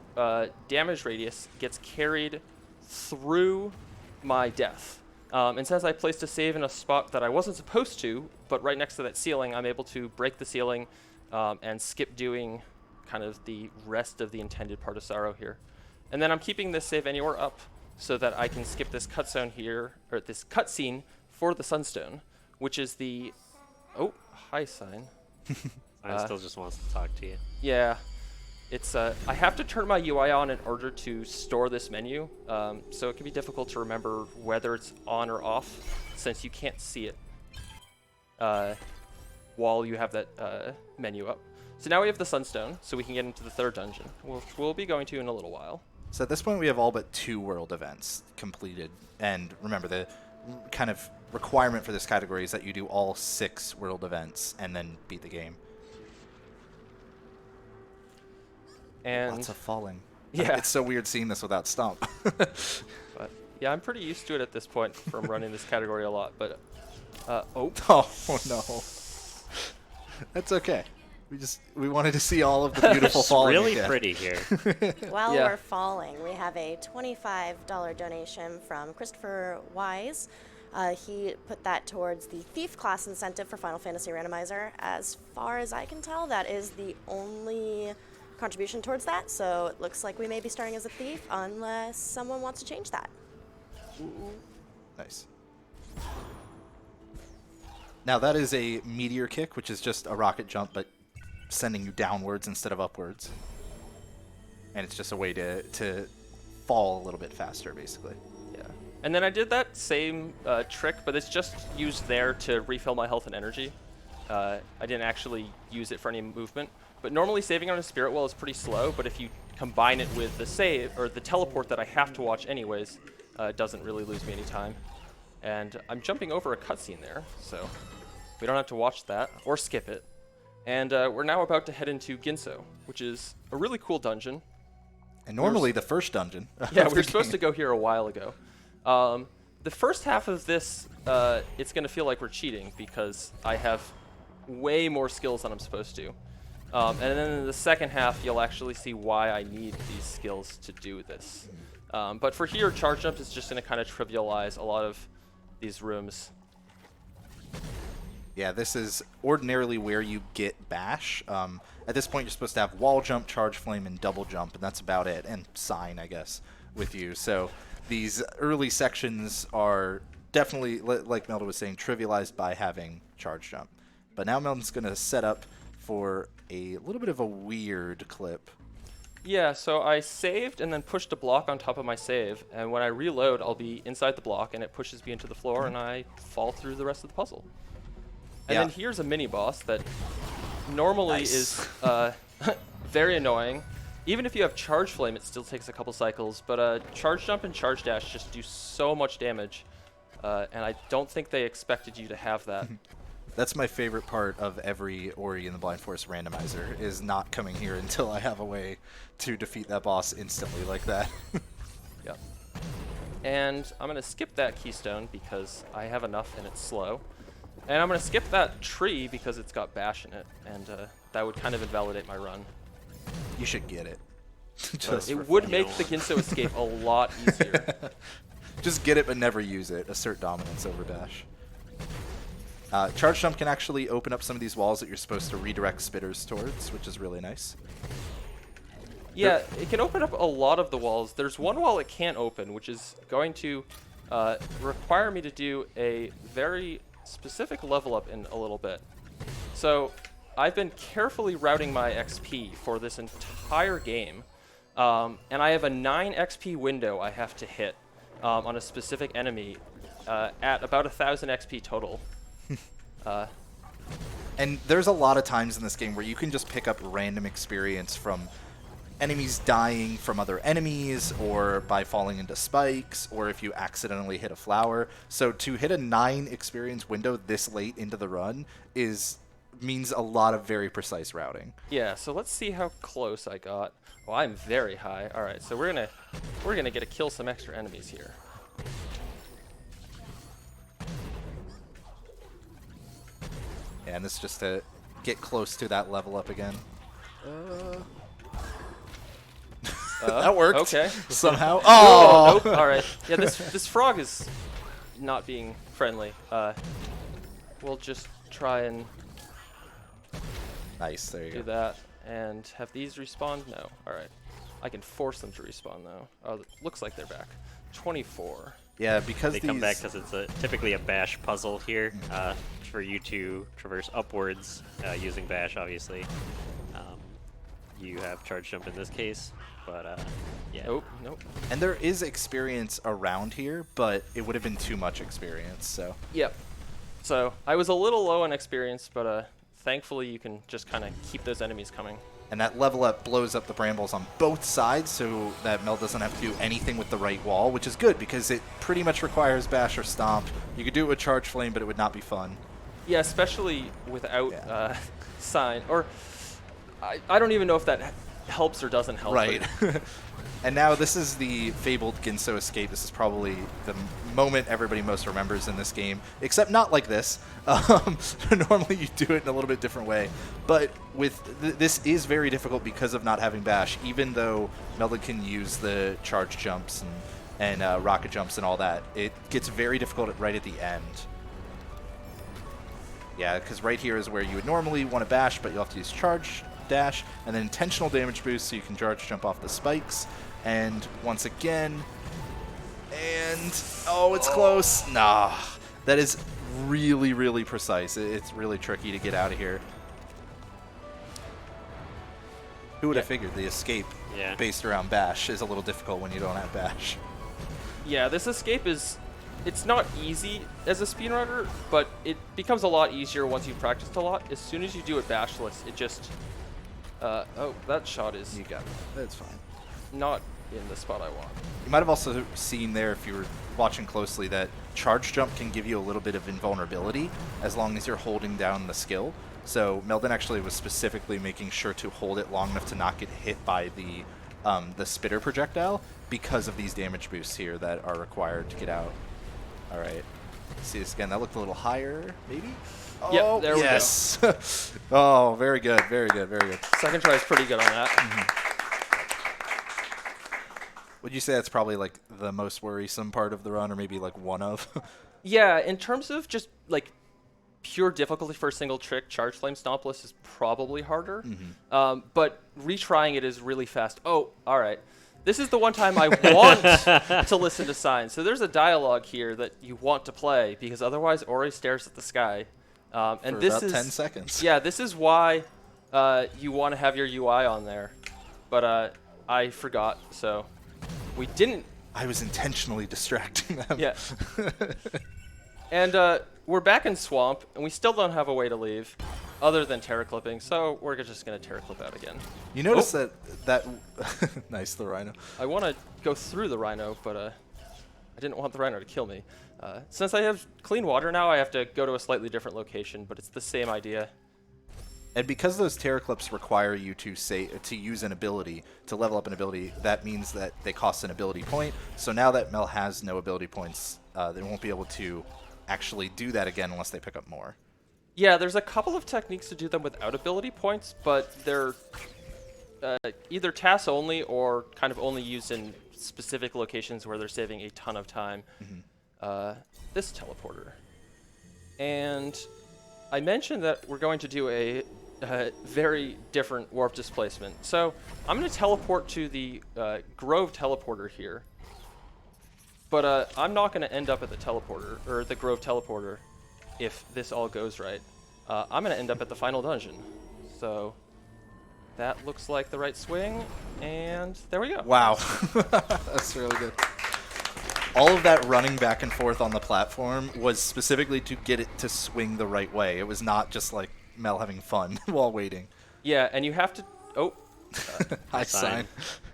damage radius gets carried through my death. And since I placed a save in a spot that I wasn't supposed to, but right next to that ceiling, I'm able to break the ceiling and skip doing kind of the rest of the intended part of Sorrow here. And then I'm keeping this save anywhere up so that I can skip this cut zone here, or this cutscene for the Sunstone, which is the Oh, hi, Sign. I still just wants to talk to you. Yeah. It's I have to turn my UI on in order to store this menu, so it can be difficult to remember whether it's on or off, since you can't see it while you have that menu up. So now we have the Sunstone, so we can get into the third dungeon, which we'll be going to in a little while. So at this point, we have all but 2 world events completed. And remember, the kind of requirement for this category is that you do all 6 world events and then beat the game. And Lots of falling. yeah, It's so weird seeing this without Stomp. but yeah, I'm pretty used to it at this point from running this category a lot. But oh no, that's okay. We wanted to see all of the beautiful It's falling. really again. pretty here. While Yeah. we're falling, we have a $25 donation from Christopher Wise. He put that towards the Thief class incentive for Final Fantasy Randomizer. As far as I can tell, that is the only contribution towards that, so it looks like we may be starting as a Thief unless someone wants to change that. Nice. Now that is a meteor kick, which is just a rocket jump, but sending you downwards instead of upwards. And it's just a way to fall a little bit faster, basically. yeah. And then I did that same trick, but it's just used there to refill my health and energy. I didn't actually use it for any movement. But normally saving on a Spirit Well is pretty slow, but if you combine it with the save, or the teleport that I have to watch anyways, it doesn't really lose me any time. And I'm jumping over a cutscene there, so we don't have to watch that, or skip it. And we're now about to head into Ginso, which is a really cool dungeon. And normally the first dungeon. Yeah, we were supposed to go here a while ago. The first half of this, it's going to feel like we're cheating, because I have way more skills than I'm supposed to. And then in the second half, you'll actually see why I need these skills to do this. But for here, charge jump is just going to kind of trivialize a lot of these rooms. Yeah, this is ordinarily where you get bash. At this point, you're supposed to have wall jump, charge flame, and double jump, and that's about it. And sign, I guess, with you. So these early sections are definitely, like Meldon was saying, trivialized by having charge jump. But now Meldon's going to set up for a little bit of a weird clip. Yeah, so I saved and then pushed a block on top of my save, and when I reload, I'll be inside the block, and it pushes me into the floor, and I fall through the rest of the puzzle. And Yeah. then here's a mini-boss that normally Nice. is very annoying. Even if you have Charge Flame, it still takes a couple cycles, but Charge Jump and Charge Dash just do so much damage, and I don't think they expected you to have that. That's my favorite part of every Ori in the Blind Forest randomizer, is not coming here until I have a way to defeat that boss instantly like that. Yep. And I'm going to skip that keystone because I have enough and it's slow. And I'm going to skip that tree because it's got bash in it, and that would kind of invalidate my run. You should get it. It would make the Ginso escape a lot easier. Just get it but never use it. Assert dominance over dash. Charge jump can actually open up some of these walls that you're supposed to redirect spitters towards, which is really nice. Yeah, it can open up a lot of the walls. There's one wall it can't open, which is going to require me to do a very specific level up in a little bit. So I've been carefully routing my XP for this entire game, and I have a 9 XP window I have to hit on a specific enemy at about 1,000 XP total. And there's a lot of times in this game where you can just pick up random experience from enemies dying from other enemies, or by falling into spikes, or if you accidentally hit a flower. So to hit a 9 experience window this late into the run means a lot of very precise routing. Yeah, so let's see how close I got. Well, I'm very high. All right, so we're gonna get to kill some extra enemies here. And this is just to get close to that level up again. That worked. Okay. Somehow. Oh! Nope. All right. Yeah, this frog is not being friendly. We'll just try and Nice. There you do go. that and have these respawn. No. All right. I can force them to respawn though. Oh, it looks like they're back. 24. Yeah, because They come back because it's typically a bash puzzle here for you to traverse upwards using bash, obviously. You have charge jump in this case, but yeah. Nope, nope. And there is experience around here, but it would have been too much experience, so. Yep. So I was a little low on experience, but thankfully you can just kind of keep those enemies coming. And that level up blows up the brambles on both sides so that Mel doesn't have to do anything with the right wall, which is good because it pretty much requires bash or stomp. You could do it with charge flame, but it would not be fun. Yeah, especially without sign. Or I don't even know if that helps or doesn't help. Right. And now this is the fabled Ginso escape. This is probably the moment everybody most remembers in this game, except not like this. Normally you do it in a little bit different way. But with this is very difficult because of not having bash, even though Meldon can use the charge jumps and rocket jumps and all that. It gets very difficult right at the end. Yeah, because right here is where you would normally want to bash, but you'll have to use charge, dash, and then intentional damage boost so you can charge jump off the spikes. And once again, and oh, it's close. Nah, that is really, really precise. It's really tricky to get out of here. Who would have figured the escape based around bash is a little difficult when you don't have bash. Yeah, this escape it's not easy as a speedrunner, but it becomes a lot easier once you've practiced a lot. As soon as you do it bashless, it just oh, that shot is You got it. That's fine. not in the spot I want. You might have also seen there, if you were watching closely, that charge jump can give you a little bit of invulnerability as long as you're holding down the skill. So Meldon actually was specifically making sure to hold it long enough to not get hit by the spitter projectile because of these damage boosts here that are required to get out. All right. See this again. That looked a little higher, maybe? Oh, Yep, there we go. Oh, very good, very good, very good. Second try is pretty good on that. Would you say that's probably like the most worrisome part of the run, or maybe like one of? Yeah, in terms of just like pure difficulty for a single trick, Charge Flame Stompless is probably harder. But retrying it is really fast. Oh, all right. This is the one time I want to listen to signs. So there's a dialogue here that you want to play because otherwise Ori stares at the sky. And For this about is 10 seconds. Yeah, this is why you want to have your UI on there. But I forgot, so we didn't. I was intentionally distracting them. Yeah. And we're back in Swamp, and we still don't have a way to leave other than terra clipping, so we're just going to terra clip out again. You notice that nice, the rhino. I want to go through the rhino, but I didn't want the rhino to kill me. Since I have clean water now, I have to go to a slightly different location, but it's the same idea. And because those terra clips require you to use an ability, to level up an ability, that means that they cost an ability point. So now that Mel has no ability points, they won't be able to actually do that again unless they pick up more. Yeah, there's a couple of techniques to do them without ability points, but they're either TAS only or kind of only used in specific locations where they're saving a ton of time. This teleporter. And I mentioned that we're going to do a very different warp displacement. So I'm going to teleport to the Grove teleporter here. But I'm not going to end up at the teleporter, or the Grove teleporter, if this all goes right. I'm going to end up at the final dungeon. So that looks like the right swing, and there we go. Wow. That's really good. All of that running back and forth on the platform was specifically to get it to swing the right way. It was not just like Mel having fun while waiting. Yeah, and you have to... Oh. Hi, sign.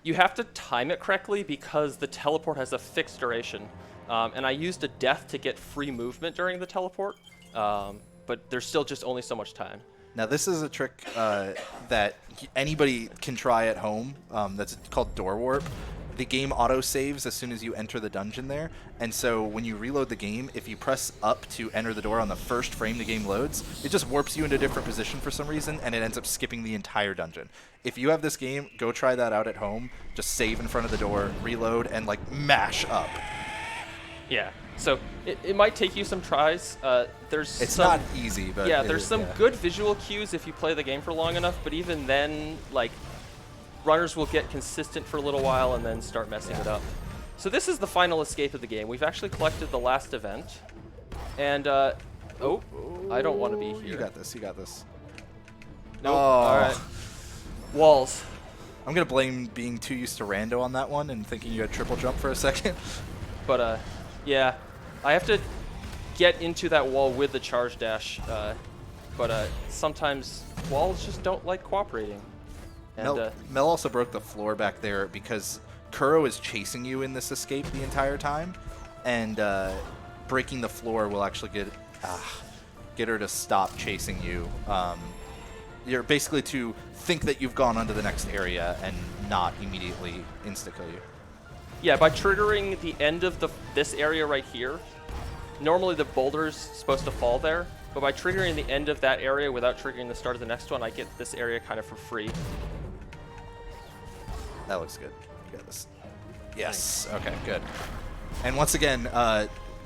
You have to time it correctly because the teleport has a fixed duration. And I used a death to get free movement during the teleport, but there's still just only so much time. Now, this is a trick that anybody can try at home. That's called door warp. The game auto-saves as soon as you enter the dungeon there, and so when you reload the game, if you press up to enter the door on the first frame the game loads, it just warps you into a different position for some reason, and it ends up skipping the entire dungeon. If you have this game, go try that out at home. Just save in front of the door, reload, and like mash up. Yeah, so it might take you some tries. It's not easy, but yeah, there's some good visual cues if you play the game for long enough, but even then, like, runners will get consistent for a little while and then start messing it up. So this is the final escape of the game. We've actually collected the last event. And, oh, I don't want to be here. You got this. You got this. Nope. Oh. All right. Walls. I'm going to blame being too used to rando on that one and thinking you had triple jump for a second. But, yeah. I have to get into that wall with the charge dash. But sometimes walls just don't like cooperating. And, Mel also broke the floor back there because Kuro is chasing you in this escape the entire time. And breaking the floor will actually get her to stop chasing you. You're basically to think that you've gone onto the next area and not immediately insta-kill you. Yeah, by triggering the end of this area right here, normally the boulder's supposed to fall there, but by triggering the end of that area without triggering the start of the next one, I get this area kind of for free. That looks good. You got this. Yes. Okay, good. And once again,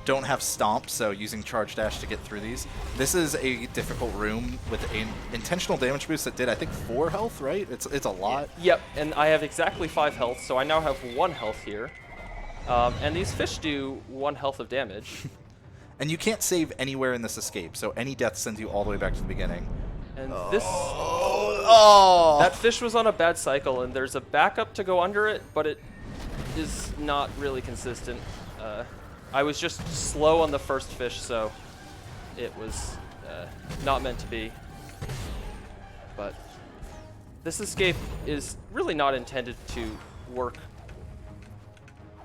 don't have stomp, so using charge dash to get through these. This is a difficult room with an intentional damage boost that did, I think, 4 health, right? It's a lot. Yep, and I have exactly 5 health, so I now have 1 health here. And these fish do 1 health of damage. And you can't save anywhere in this escape, so any death sends you all the way back to the beginning. And Oh! that fish was on a bad cycle, and there's a backup to go under it, but it is not really consistent. I was just slow on the first fish, so it was not meant to be. But this escape is really not intended to work.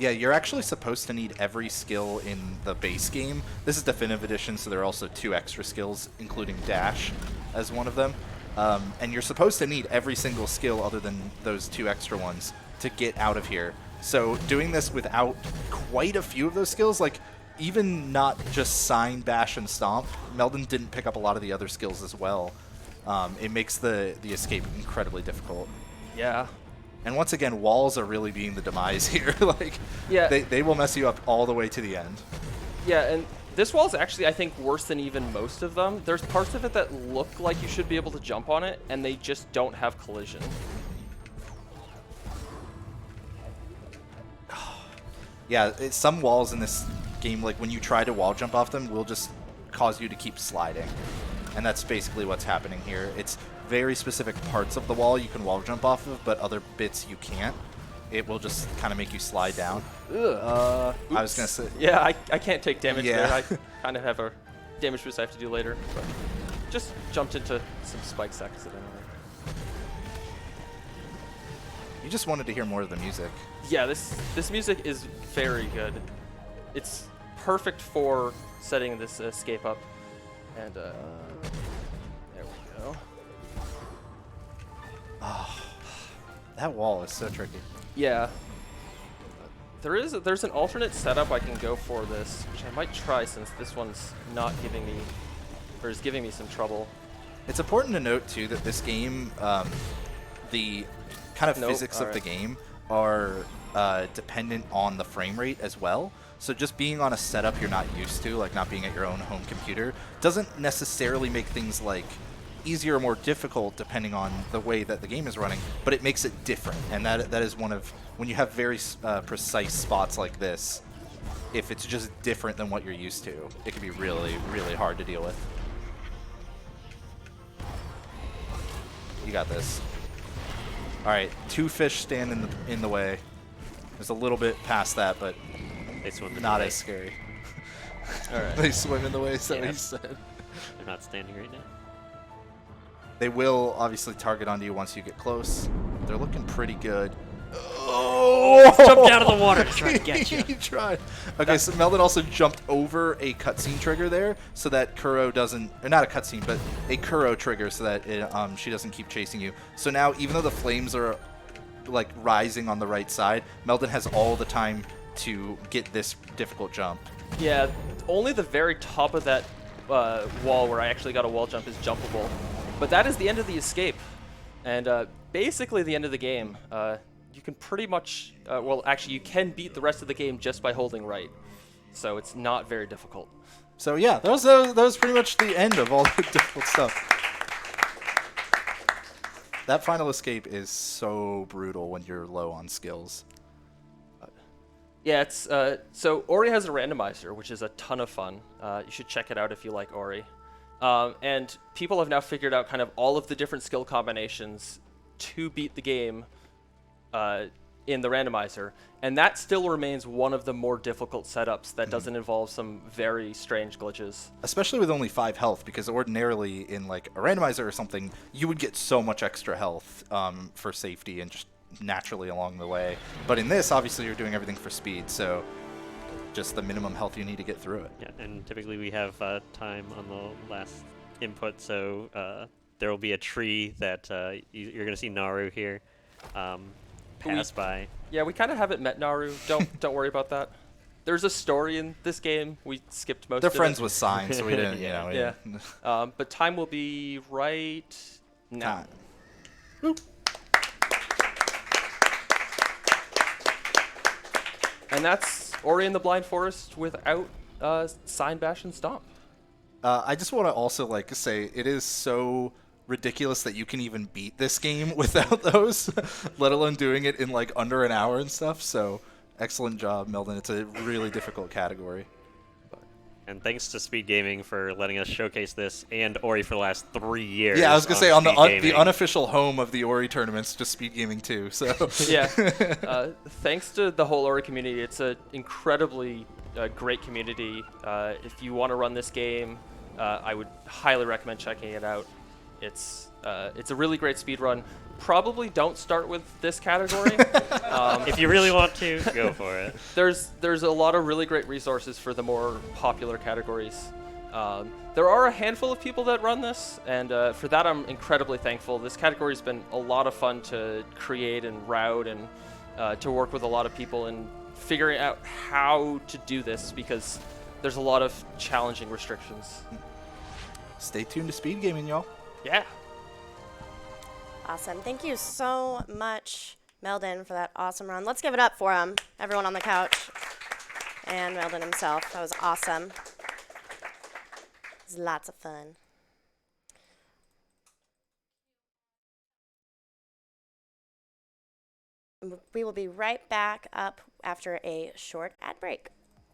Yeah, you're actually supposed to need every skill in the base game. This is Definitive Edition, so there are also 2 extra skills, including Dash as one of them. And you're supposed to need every single skill other than those 2 extra ones to get out of here. So doing this without quite a few of those skills, like even not just Sign, Bash, and Stomp, Meldon didn't pick up a lot of the other skills as well. It makes the escape incredibly difficult. Yeah. And once again, walls are really being the demise here. Like, yeah. they will mess you up all the way to the end. Yeah, and this wall is actually, I think, worse than even most of them. There's parts of it that look like you should be able to jump on it, and they just don't have collision. Yeah, some walls in this game, like when you try to wall jump off them, will just cause you to keep sliding. And that's basically what's happening here. It's very specific parts of the wall you can wall jump off of, but other bits you can't. It will just kind of make you slide down. I was going to say... Yeah, I can't take damage Yeah. there. I kind of have a damage boost I have to do later. But just jumped into some spikes accidentally. You just wanted to hear more of the music. Yeah, this music is very good. It's perfect for setting this escape up. And there we go. Oh, that wall is so tricky. Yeah. There's an alternate setup I can go for this, which I might try since this one's not giving me, or is giving me some trouble. It's important to note too that this game, the kind of physics of the game are dependent on the frame rate as well. So just being on a setup you're not used to, like not being at your own home computer, doesn't necessarily make things like easier or more difficult depending on the way that the game is running, but it makes it different. And that is one of, when you have very precise spots like this, if it's just different than what you're used to, it can be really, really hard to deal with. You got this. All right, 2 fish stand in the way. There's a little bit past that, but They swim in not the way. as scary. All right. They swim in the way, is that what Yeah. you said? They're not standing right now. They will obviously target onto you once you get close. They're looking pretty good. Oh! Jumped out of the water to try to get you. He tried. Okay, so Meldon also jumped over a cutscene trigger there, so that Kuro doesn't, or not a cutscene, but a Kuro trigger, so that she doesn't keep chasing you. So now, even though the flames are like rising on the right side, Meldon has all the time to get this difficult jump. Yeah, only the very top of that wall where I actually got a wall jump is jumpable. But that is the end of the escape. And basically the end of the game. You can pretty much, well, actually, you can beat the rest of the game just by holding right. So it's not very difficult. So yeah, that was pretty much the end of all the difficult stuff. That final escape is so brutal when you're low on skills. Yeah, it's so Ori has a randomizer, which is a ton of fun. You should check it out if you like Ori. And people have now figured out kind of all of the different skill combinations to beat the game in the randomizer, and that still remains one of the more difficult setups that doesn't involve some very strange glitches. Especially with only 5 health, because ordinarily in like a randomizer or something, you would get so much extra health for safety and just naturally along the way. But in this, obviously, you're doing everything for speed, so just the minimum health you need to get through it. Yeah, and typically we have time on the last input, so there will be a tree that you're going to see Naru here pass by. Yeah, we kind of haven't met Naru. Don't worry about that. There's a story in this game. We skipped most They're of it. friends with Sign, so we didn't, you know. Yeah. But time will be right now. Time. And that's Ori and the Blind Forest without Sign, Bash, and Stomp. I just want to also like say it is so ridiculous that you can even beat this game without those, let alone doing it in like under an hour and stuff. So excellent job, Meldon. It's a really difficult category. And thanks to SpeedGaming for letting us showcase this, and Ori for the last 3 years. Yeah, I was gonna say on the SpeedGaming. unofficial home of the Ori tournaments, just SpeedGaming too. So Yeah. Thanks to the whole Ori community. It's an incredibly great community. If you want to run this game, I would highly recommend checking it out. It's a really great speed run. Probably don't start with this category. If you really want to, go for it. There's a lot of really great resources for the more popular categories. There are a handful of people that run this, and for that I'm incredibly thankful. This category's been a lot of fun to create and route, and to work with a lot of people and figuring out how to do this, because there's a lot of challenging restrictions. stay tuned to SpeedGaming, y'all. Yeah. Awesome. Thank you so much, Meldon, for that awesome run. Let's give it up for him, everyone on the couch, and Meldon himself. That was awesome. It was lots of fun. We will be right back up after a short ad break.